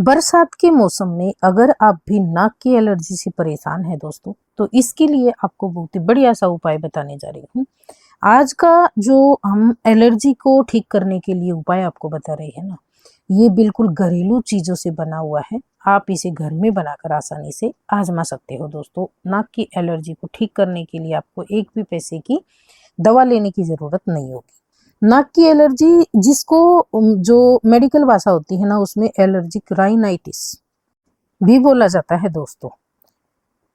बरसात के मौसम में अगर आप भी नाक की एलर्जी से परेशान हैं दोस्तों, तो इसके लिए आपको बहुत ही बढ़िया सा उपाय बताने जा रही हूँ। आज का जो हम एलर्जी को ठीक करने के लिए उपाय आपको बता रहे हैं ना, ये बिल्कुल घरेलू चीजों से बना हुआ है। आप इसे घर में बनाकर आसानी से आजमा सकते हो दोस्तों। नाक की एलर्जी को ठीक करने के लिए आपको एक भी पैसे की दवा लेने की जरूरत नहीं होगी। नाक की एलर्जी जिसको जो मेडिकल भाषा होती है ना, उसमें एलर्जिक राइनाइटिस भी बोला जाता है दोस्तों।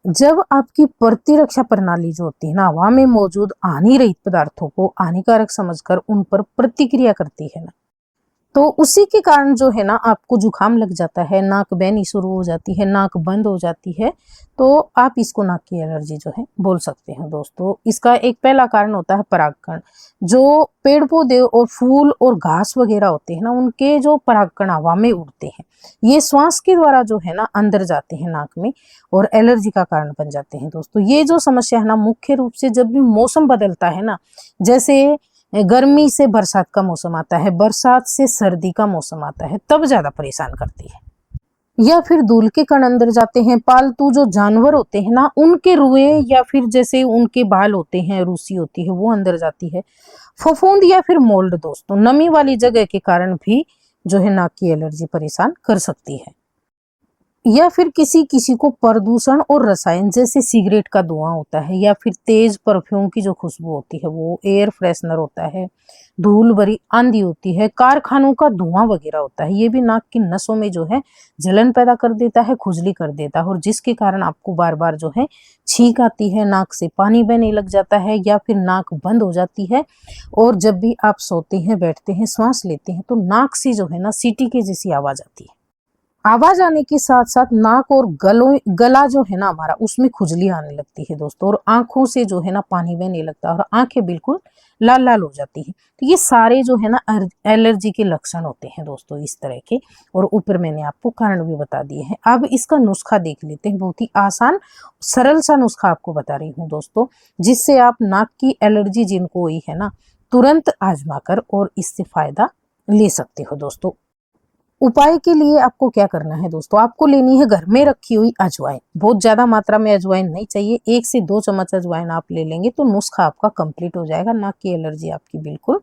जब आपकी प्रतिरक्षा प्रणाली जो होती है ना, हवा में मौजूद हानि रहित पदार्थों को हानिकारक समझकर उन पर प्रतिक्रिया करती है ना, तो उसी के कारण जो है ना आपको जुकाम लग जाता है, नाक बहनी शुरू हो जाती है, नाक बंद हो जाती है। तो आप इसको नाक की एलर्जी जो है बोल सकते हैं दोस्तों। इसका एक पहला कारण होता है परागकण। जो पेड़ पौधे और फूल और घास वगैरह होते हैं ना, उनके जो परागकण हवा में उड़ते हैं, ये श्वास के द्वारा जो है ना अंदर जाते हैं नाक में और एलर्जी का कारण बन जाते हैं दोस्तों। ये जो समस्या है ना, मुख्य रूप से जब भी मौसम बदलता है ना, जैसे गर्मी से बरसात का मौसम आता है, बरसात से सर्दी का मौसम आता है, तब ज्यादा परेशान करती है। या फिर धूल के कण अंदर जाते हैं, पालतू जो जानवर होते हैं ना, उनके रुए या फिर जैसे उनके बाल होते हैं, रूसी होती है, वो अंदर जाती है। फफूंद या फिर मोल्ड दोस्तों, नमी वाली जगह के कारण भी जो है नाक की एलर्जी परेशान कर सकती है। या फिर किसी किसी को प्रदूषण और रसायन जैसे सिगरेट का धुआं होता है, या फिर तेज परफ्यूम की जो खुशबू होती है, वो एयर फ्रेशनर होता है, धूल भरी आंधी होती है, कारखानों का धुआं वगैरह होता है, ये भी नाक की नसों में जो है जलन पैदा कर देता है, खुजली कर देता है, और जिसके कारण आपको बार बार जो है छींक आती है, नाक से पानी बहने लग जाता है, या फिर नाक बंद हो जाती है। और जब भी आप सोते हैं, बैठते हैं, सांस लेते हैं, तो नाक से जो है ना सीटी के जैसी आवाज आती है। आवाज आने के साथ साथ नाक और गला जो है ना हमारा, उसमें खुजली आने लगती है दोस्तों, और आंखों से जो है ना पानी बहने लगता है, और आंखें बिल्कुल लाल लाल हो जाती है। तो ये सारे जो है ना एलर्जी के लक्षण होते हैं दोस्तों इस तरह के। और ऊपर मैंने आपको कारण भी बता दिए हैं। अब इसका नुस्खा देख लेते हैं। बहुत ही आसान सरल सा नुस्खा आपको बता रही हूँ दोस्तों, जिससे आप नाक की एलर्जी जिनको हुई है ना, तुरंत आजमा कर और इससे फायदा ले सकते हो दोस्तों। उपाय के लिए आपको क्या करना है दोस्तों, आपको लेनी है घर में रखी हुई अजवाइन। बहुत ज्यादा मात्रा में अजवाइन नहीं चाहिए, 1 से 2 चम्मच अजवाइन आप ले लेंगे तो नुस्खा आपका कंप्लीट हो जाएगा। नाक की एलर्जी आपकी बिल्कुल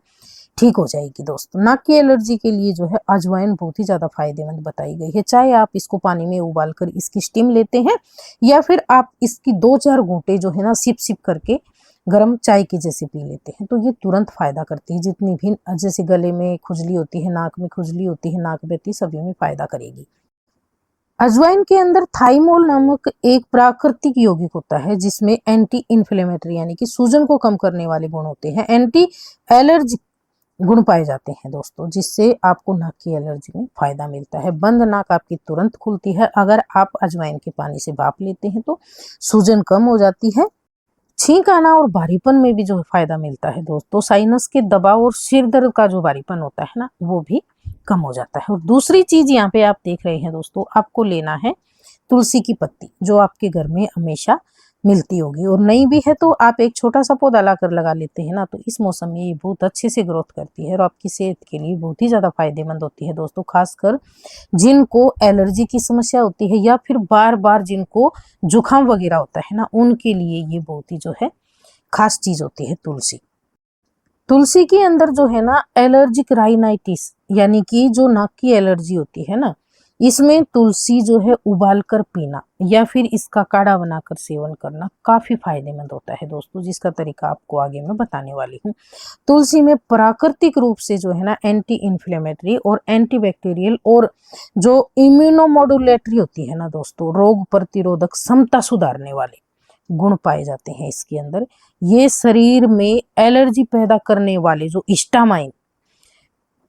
ठीक हो जाएगी दोस्तों। नाक की एलर्जी के लिए जो है अजवाइन बहुत ही ज्यादा फायदेमंद बताई गई है। चाहे आप इसको पानी में उबाल कर इसकी स्टीम लेते हैं, या फिर आप इसकी 2-4 घूंटे जो है ना सिप सिप करके गरम चाय की जैसे पी लेते हैं, तो ये तुरंत फायदा करती है। जितनी भी जैसे गले में खुजली होती है, नाक में खुजली होती है, नाक बहती, सभी में फायदा करेगी। अजवाइन के अंदर थाइमोल नामक एक प्राकृतिक यौगिक होता है, जिसमें एंटी इन्फ्लेमेटरी यानी कि सूजन को कम करने वाले गुण होते हैं, एंटी एलर्जी गुण पाए जाते हैं दोस्तों, जिससे आपको नाक की एलर्जी में फायदा मिलता है। बंद नाक आपकी तुरंत खुलती है। अगर आप अजवाइन के पानी से भाप लेते हैं तो सूजन कम हो जाती है। छींक आना और भारीपन में भी जो फायदा मिलता है दोस्तों। साइनस के दबाव और सिर दर्द का जो भारीपन होता है ना, वो भी कम हो जाता है। और दूसरी चीज यहाँ पे आप देख रहे हैं दोस्तों, आपको लेना है तुलसी की पत्ती, जो आपके घर में हमेशा मिलती होगी, और नहीं भी है तो आप एक छोटा सा पौधा लाकर लगा लेते हैं ना, तो इस मौसम में ये बहुत अच्छे से ग्रोथ करती है और आपकी सेहत के लिए बहुत ही ज्यादा फायदेमंद होती है दोस्तों। खासकर जिनको एलर्जी की समस्या होती है, या फिर बार बार जिनको जुकाम वगैरह होता है ना, उनके लिए ये बहुत ही जो है खास चीज होती है तुलसी। तुलसी के अंदर जो है ना एलर्जिक राइनाइटिस यानी कि जो नाक की एलर्जी होती है ना, इसमें तुलसी जो है उबाल कर पीना या फिर इसका काढ़ा बनाकर सेवन करना काफी फायदेमंद होता है दोस्तों, जिसका तरीका आपको आगे मैं बताने वाली हूँ। तुलसी में प्राकृतिक रूप से जो है ना एंटी इन्फ्लेमेटरी और एंटीबैक्टीरियल और जो इम्यूनोमोडुलेटरी होती है ना दोस्तों, रोग प्रतिरोधक क्षमता सुधारने वाले गुण पाए जाते हैं इसके अंदर। ये शरीर में एलर्जी पैदा करने वाले जो हिस्टामाइन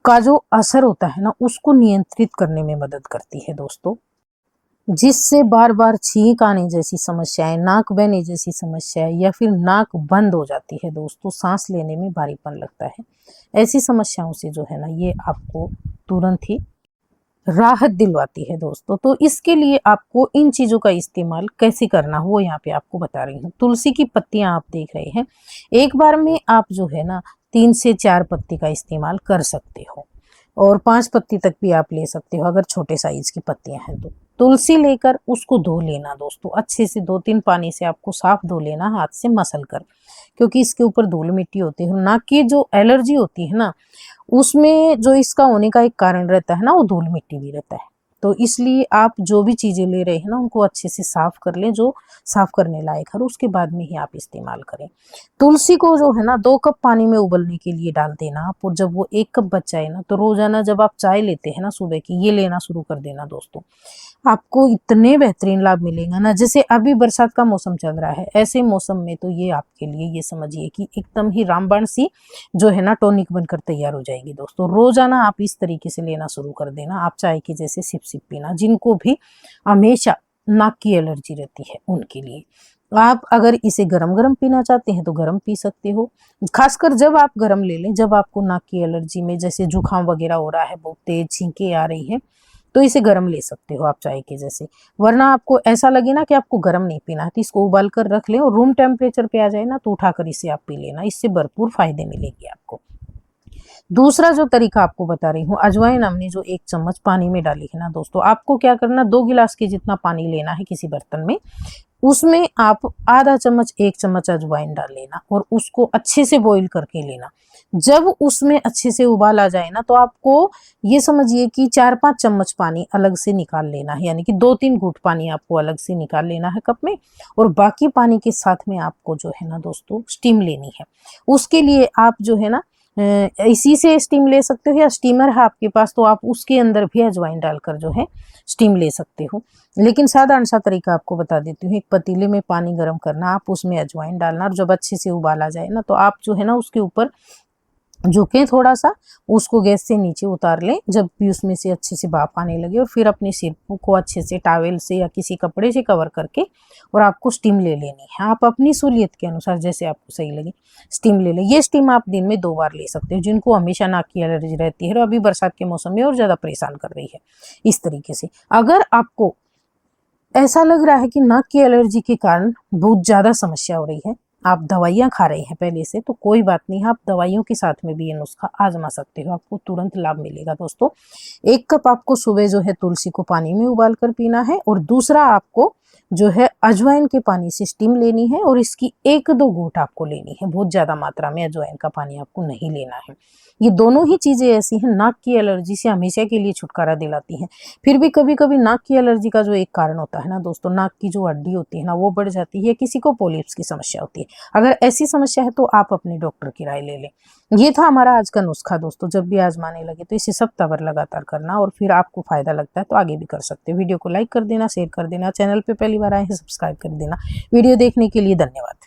का जो असर होता है ना, उसको नियंत्रित करने में मदद करती है दोस्तों, जिससे बार बार छींक आने जैसी समस्याएं, नाक बहने जैसी समस्याएं, या फिर नाक बंद हो जाती है दोस्तों, सांस लेने में भारीपन लगता है, ऐसी समस्याओं से जो है ना ये आपको तुरंत ही राहत दिलवाती है दोस्तों। तो इसके लिए आपको इन चीजों का इस्तेमाल कैसे करना हो, वो यहाँ पे आपको बता रही हूँ। तुलसी की पत्तियां आप देख रहे हैं, एक बार में आप जो है ना 3 से 4 पत्ती का इस्तेमाल कर सकते हो। और 5 पत्ती तक भी आप ले सकते हो अगर छोटे साइज की पत्तियां हैं तो। तुलसी लेकर उसको धो लेना दोस्तों, अच्छे से 2-3 पानी से आपको साफ धो लेना, हाथ से मसल कर, क्योंकि इसके ऊपर धूल मिट्टी होती है। नाक की जो एलर्जी होती है ना, उसमें जो इसका होने का एक कारण रहता है ना, वो धूल मिट्टी भी रहता है। तो इसलिए आप जो भी चीजें ले रहे हैं ना, उनको अच्छे से साफ कर लें, जो साफ करने लायक है, उसके बाद में ही आप इस्तेमाल करें। तुलसी को जो है ना 2 कप पानी में उबलने के लिए डाल देना आप, और जब वो 1 कप बच जाए ना, तो रोजाना जब आप चाय लेते हैं ना सुबह की, ये लेना शुरू कर देना दोस्तों। आपको इतने बेहतरीन लाभ मिलेगा ना। जैसे अभी बरसात का मौसम चल रहा है, ऐसे मौसम में तो ये आपके लिए, ये समझिए कि एकदम ही रामबाण सी जो है ना टॉनिक बनकर तैयार हो जाएगी दोस्तों। रोजाना आप इस तरीके से लेना शुरू कर देना। आप चाय की जैसे सिप सिप पीना, जिनको भी हमेशा नाक की एलर्जी रहती है उनके लिए। आप अगर इसे गरम गरम पीना चाहते हैं तो गरम पी सकते हो, खासकर जब आप गरम ले लें, जब आपको नाक की एलर्जी में जैसे जुकाम वगैरह हो रहा है, बहुत तेज छींके आ रही है, तो इसे गरम ले सकते हो आप चाय के जैसे। वरना आपको ऐसा लगे ना कि आपको गरम नहीं पीना है, तो इसको उबाल कर रख लें, और रूम टेम्परेचर पे आ जाए ना, तो उठाकर इसे आप पी लेना, इससे भरपूर फायदे मिलेंगे आपको। दूसरा जो तरीका आपको बता रही हूँ, अजवाइन हमने जो 1 चम्मच पानी में डाली है ना दोस्तों, आपको क्या करना, 2 गिलास के जितना पानी लेना है किसी बर्तन में, उसमें आप आधा चम्मच 1 चम्मच अजवाइन डाल लेना, और उसको अच्छे से बॉईल करके लेना। जब उसमें अच्छे से उबाल आ जाए ना, तो आपको ये समझिए कि 4-5 चम्मच पानी अलग से निकाल लेना है, यानी कि 2-3 घूंट पानी आपको अलग से निकाल लेना है कप में, और बाकी पानी के साथ में आपको जो है ना दोस्तों स्टीम लेनी है। उसके लिए आप जो है ना इसी से स्टीम ले सकते हो, या स्टीमर है आपके पास तो आप उसके अंदर भी अजवाइन डालकर जो है स्टीम ले सकते हो। लेकिन साधारण सा तरीका आपको बता देती हूँ। एक पतीले में पानी गर्म करना, आप उसमें अजवाइन डालना, और जब अच्छे से उबाल आ जाए ना, तो आप जो है ना उसके ऊपर झुके थोड़ा सा, उसको गैस से नीचे उतार लें, जब भी उसमें से अच्छे से भाप आने लगे, और फिर अपने सिर को अच्छे से टॉवेल से या किसी कपड़े से कवर करके और आपको स्टीम ले लेनी है। आप अपनी सहूलियत के अनुसार जैसे आपको सही लगे स्टीम ले लें। ये स्टीम आप दिन में 2 बार ले सकते हो, जिनको हमेशा नाक की एलर्जी रहती है और अभी बरसात के मौसम में और ज़्यादा परेशान कर रही है। इस तरीके से अगर आपको ऐसा लग रहा है कि नाक की एलर्जी के कारण बहुत ज़्यादा समस्या हो रही है, आप दवाइयाँ खा रहे हैं पहले से, तो कोई बात नहीं, आप दवाइयों के साथ में भी ये नुस्खा आजमा सकते हो, आपको तुरंत लाभ मिलेगा दोस्तों। 1 कप आपको सुबह जो है तुलसी को पानी में उबाल कर पीना है, और दूसरा आपको जो है अजवाइन के पानी से स्टीम लेनी है, और इसकी 1-2 घूंट आपको लेनी है। बहुत ज़्यादा मात्रा में अजवाइन का पानी आपको नहीं लेना है। ये दोनों ही चीज़ें ऐसी हैं, नाक की एलर्जी से हमेशा के लिए छुटकारा दिलाती हैं। फिर भी कभी कभी नाक की एलर्जी का जो एक कारण होता है ना दोस्तों, नाक की जो हड्डी होती है ना वो बढ़ जाती है, किसी को पॉलिप्स की समस्या होती है। अगर ऐसी समस्या है तो आप अपने डॉक्टर की राय ले लें। ये था हमारा आज का नुस्खा दोस्तों। जब भी आजमाने लगे तो इसे सप्ताह भर लगातार करना, और फिर आपको फायदा लगता है तो आगे भी कर सकते हो। वीडियो को लाइक कर देना, शेयर कर देना, चैनल पे पहली बार आए हैं सब्सक्राइब कर देना। वीडियो देखने के लिए धन्यवाद।